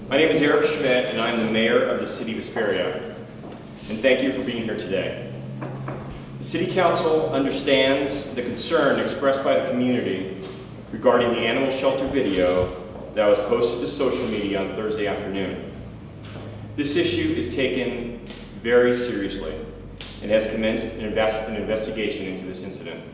My name is Eric Schmidt, and I'm the mayor of the city of Hesperia. And thank you for being here today. The City Council understands the concern expressed by the community regarding the animal shelter video that was posted to social media on Thursday afternoon. This issue is taken very seriously and has commenced an investigation into this incident.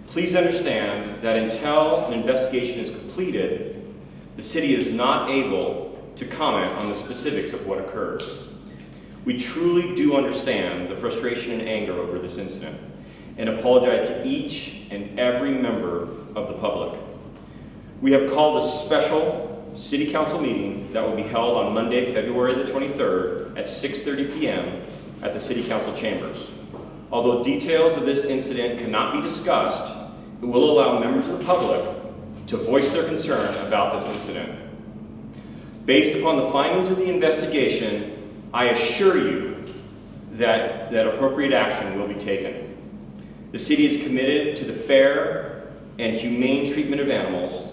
Please understand that until an investigation is completed, the city is not able to comment on the specifics of what occurred. We truly do understand the frustration and anger over this incident and apologize to each and every member of the public. We have called a special City Council meeting that will be held on Monday, February the 23rd at 6:30 p.m. at the City Council chambers. Although details of this incident cannot be discussed, it will allow members of the public to voice their concern about this incident. Based upon the findings of the investigation, I assure you that appropriate action will be taken. The city is committed to the fair and humane treatment of animals.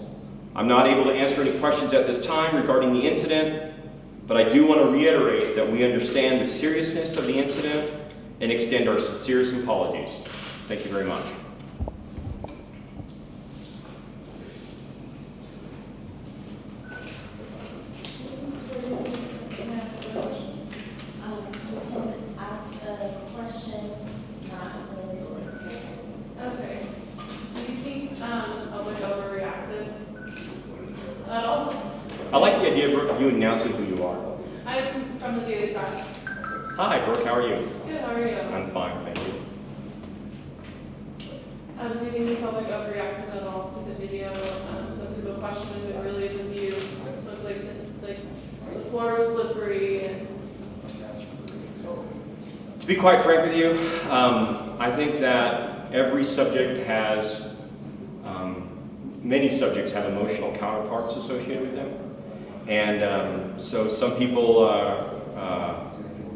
I'm not able to answer any questions at this time regarding the incident, but I do want to reiterate that we understand the seriousness of the incident and extend our sincerest apologies. Thank you very much. I like the idea of you announcing who you are. I'm from the Daily Press. Hi, Brooke, how are you? Good, how are you? I'm fine, thank you. Do you think the public overreacted at all to the video? Some people questioned if it really is abuse. It looked like the floor was slippery. And To be quite frank with you, I think that every subject has, many subjects have emotional counterparts associated with them. And so some people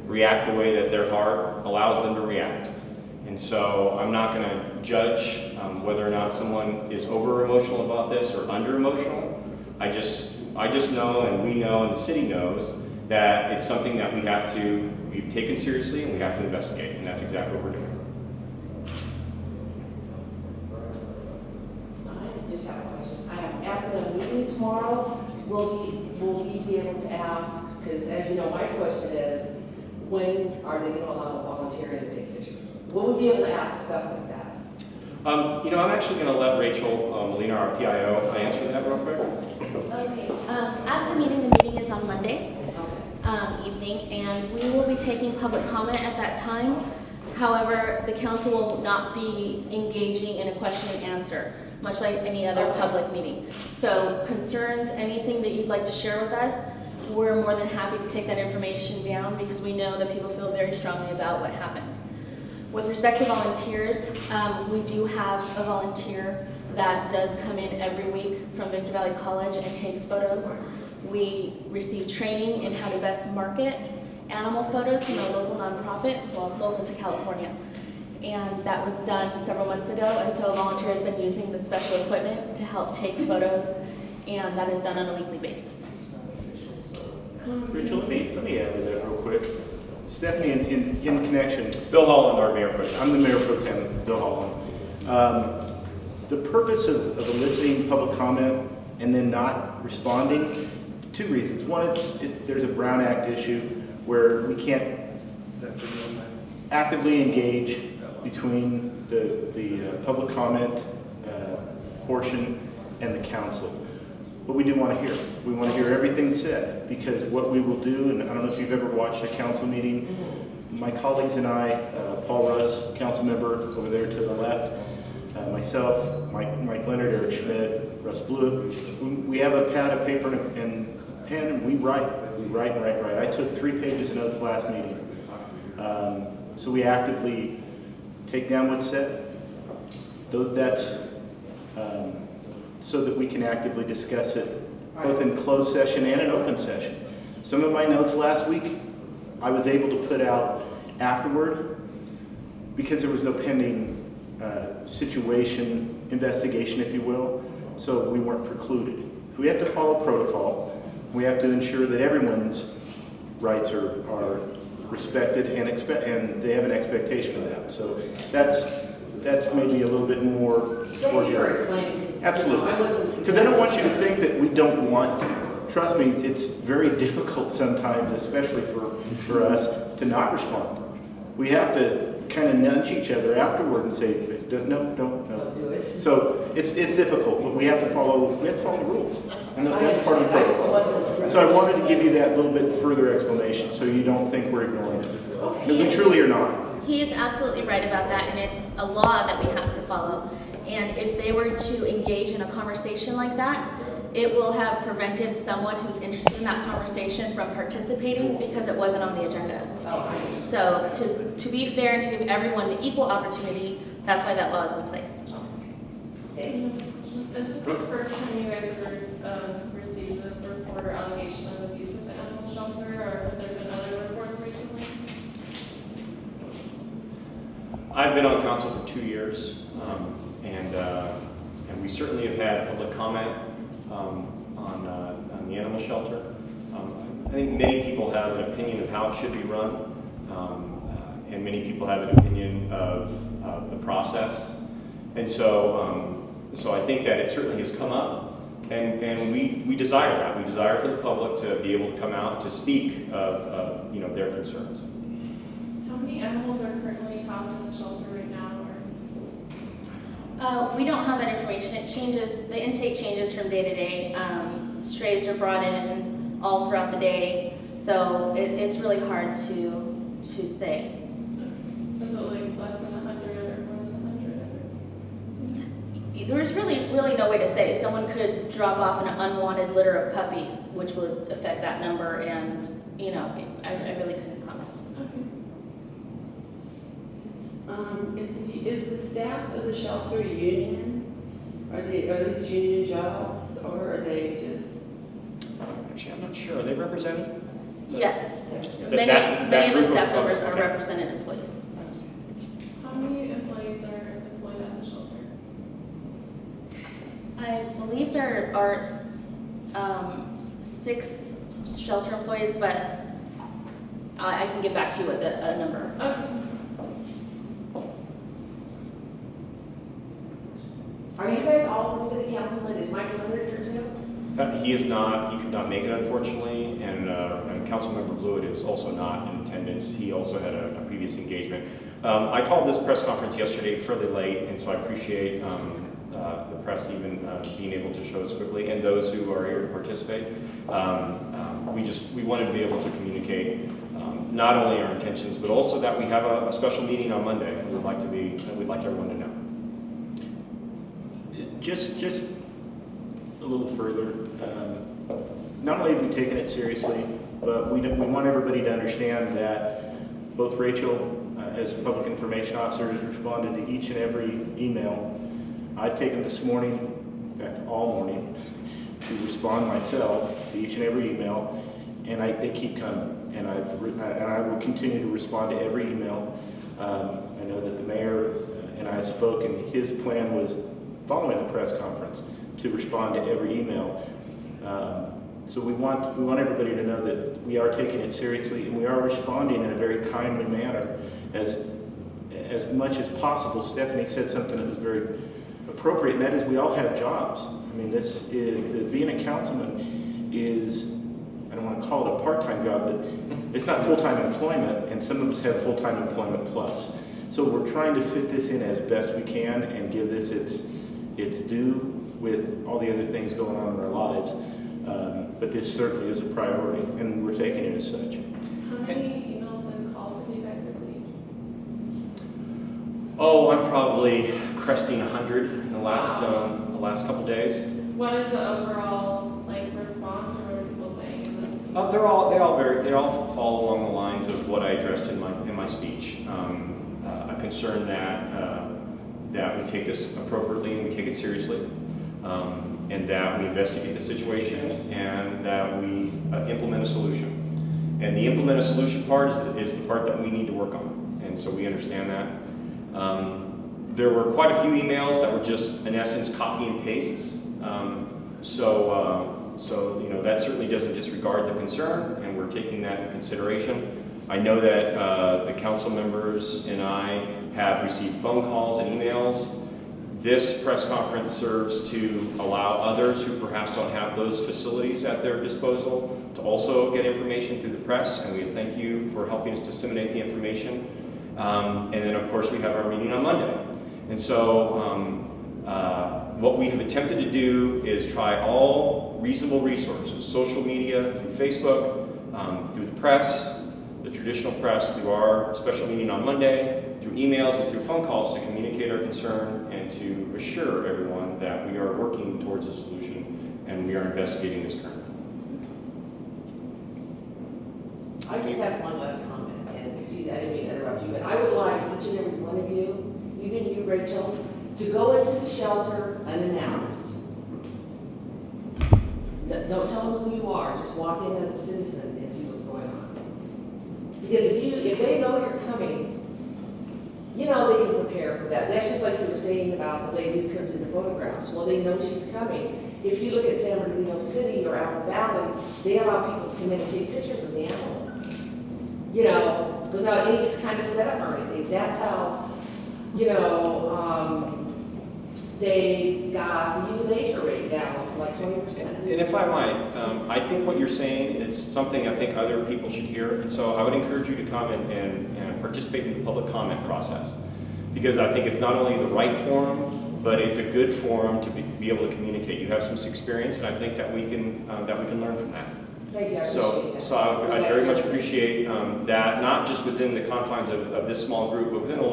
react the way that their heart allows them to react. And so I'm not going to judge whether or not someone is over emotional about this or under emotional. I just know, and we know, and the city knows, that it's something that we've taken seriously and we have to investigate, and that's exactly what we're doing. I just have a question. At the meeting tomorrow, will we be able to ask, because as you know, my question is, when are they going to allow volunteering to take pictures? Will we be able to ask stuff like that? I'm actually going to let Rachel Molina, our PIO, answer that real quick. Okay. At the meeting is on Monday evening, and we will be taking public comment at that time. However, the council will not be engaging in a question and answer, much like any other public meeting. So concerns, anything that you'd like to share with us, we're more than happy to take that information down because we know that people feel very strongly about what happened. With respect to volunteers, we do have a volunteer that does come in every week from Victor Valley College and takes photos. We receive training in how to best market animal photos from a local nonprofit, well, local to California. And that was done several months ago, and so a volunteer has been using the special equipment to help take photos, and that is done on a weekly basis. Rachel, let me add to that real quick. Stephanie, in connection, Bill Holland, our mayor pro tem. I'm the mayor pro tem, Bill Holland. The purpose of eliciting public comment and then not responding, two reasons. One, there's a Brown Act issue where we can't actively engage between the public comment portion and the council. But we do want to hear. We want to hear everything said, because what we will do, and I don't know if you've ever watched a council meeting, my colleagues and I, Paul Russ, council member over there to the left, myself, Mike Leonard, Eric Schmidt, Russ Blewett, we have a pad of paper and pen, and we write. I took 3 pages of notes last meeting. So we actively take down what's said. That's so that we can actively discuss it both in closed session and in open session. Some of my notes last week I was able to put out afterward because there was no pending investigation, if you will, so we weren't precluded. We have to follow protocol. We have to ensure that everyone's rights are respected and they have an expectation of that. So that's maybe a little bit more. Thank you for explaining. Absolutely. Because I don't want you to think that we don't want to. Trust me, it's very difficult sometimes, especially for us, to not respond. We have to kind of nudge each other afterward and say, no. Don't do it. So it's difficult, but we have to follow the rules. And that's part of the I just protocol. wasn't- So I wanted to give you that little bit further explanation so you don't think we're ignoring it. Because we truly are not. He is absolutely right about that, and it's a law that we have to follow. And if they were to engage in a conversation like that, it will have prevented someone who's interested in that conversation from participating because it wasn't on the agenda. So to be fair and to give everyone the equal opportunity, that's why that law is in place. Is this the first time you guys have received the report or allegation of abuse at the animal shelter, or have there been other reports recently? I've been on council for 2 years, and we certainly have had public comment on the animal shelter. I think many people have an opinion of how it should be run, and many people have an opinion of the process. And so I think that it certainly has come up, and we desire that. We desire for the public to be able to come out to speak of their concerns. How many animals are currently housed in the shelter right now? We don't have that information. It changes, the intake changes from day to day. Strays are brought in all throughout the day, so it's really hard to say. Is it like less than 100 or more than 100? There's really no way to say. Someone could drop off an unwanted litter of puppies, which would affect that number, and I really couldn't comment. Is the staff of the shelter union? Are these union jobs, or are they just? Actually, I'm not sure. Are they represented? Yes. That Many of the group staff of members folks, are okay. represented employees. How many employees are employed at the shelter? I believe there are 6 shelter employees, but I can get back to you with a number. Okay. Are you guys all the city councilmen? Is Mike Leonard here too? He is not. He could not make it, unfortunately, and Councilmember Blewett is also not in attendance. He also had a previous engagement. I called this press conference yesterday fairly late, and so I appreciate the press even being able to show us quickly, and those who are here to participate. We wanted to be able to communicate not only our intentions, but also that we have a special meeting on Monday. We'd like everyone to know. Just a little further. Not only have we taken it seriously, but we want everybody to understand that both Rachel, as public information officer, has responded to each and every email. I've taken this morning, in fact, all morning, to respond myself to each and every email, and they keep coming. And I will continue to respond to every email. I know that the mayor and I spoke, and his plan was, following the press conference, to respond to every email. So we want everybody to know that we are taking it seriously, and we are responding in a very timely manner as much as possible. Stephanie said something that was very appropriate, and that is we all have jobs. I mean, being a councilman is, I don't want to call it a part-time job, but it's not full-time employment, and some of us have full-time employment plus. So we're trying to fit this in as best we can and give this its due with all the other things going on in our lives. But this certainly is a priority, and we're taking it as such. How many emails and calls have you guys received? Oh, I'm probably cresting 100 in the last couple days. What is the overall response, or what are people saying? They all fall along the lines of what I addressed in my speech. A concern that we take this appropriately and we take it seriously, and that we investigate the situation and that we implement a solution. And the implement a solution part is the part that we need to work on, and so we understand that. There were quite a few emails that were just, in essence, copy and pastes. So So, you know, that certainly doesn't disregard the concern, and we're taking that into consideration. I know that the council members and I have received phone calls and emails. This press conference serves to allow others who perhaps don't have those facilities at their disposal to also get information through the press, and we thank you for helping us disseminate the information. And then, of course, we have our meeting on Monday. And so what we have attempted to do is try all reasonable resources, social media, through Facebook, through the press, the traditional press, through our special meeting on Monday, through emails and through phone calls to communicate our concern and to assure everyone that we are working towards a solution and we are investigating this currently. I just have one last comment, and excuse me, I didn't mean to interrupt you, but I would like each and every one of you, even you, Rachel, to go into the shelter unannounced. Don't tell them who you are, just walk in as a citizen and see what's going on. Because if they know you're coming, you know they can prepare for that. That's just like you were saying about the lady who comes in the photographs. Well, they know she's coming. If you look at San Bernardino City or Apple Valley, they allow people to come in and take pictures of the animals. You know, without any kind of setup or anything. That's how, you know, they got the euthanasia rate down to like 20%. And if I might, I think what you're saying is something I think other people should hear, and so I would encourage you to come and participate in the public comment process, because I think it's not only the right forum, but it's a good forum to be able to communicate. You have some experience, and I think that we can learn from that. Thank you, I appreciate that. So I very much appreciate that, not just within the confines of this small group, but within a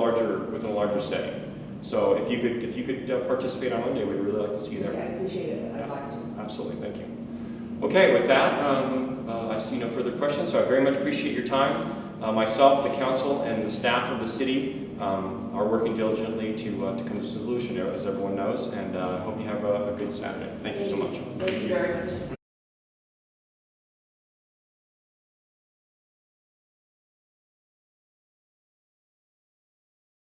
larger setting. So if you could participate on Monday, we'd really like to see you there. Yeah, I appreciate it. I'd like to. Absolutely, thank you. Okay, with that, I see no further questions, so I very much appreciate your time. Myself, the council, and the staff of the city are working diligently to come to a solution, as everyone knows, and I hope you have a good Saturday. Thank you so much. Thank you very much.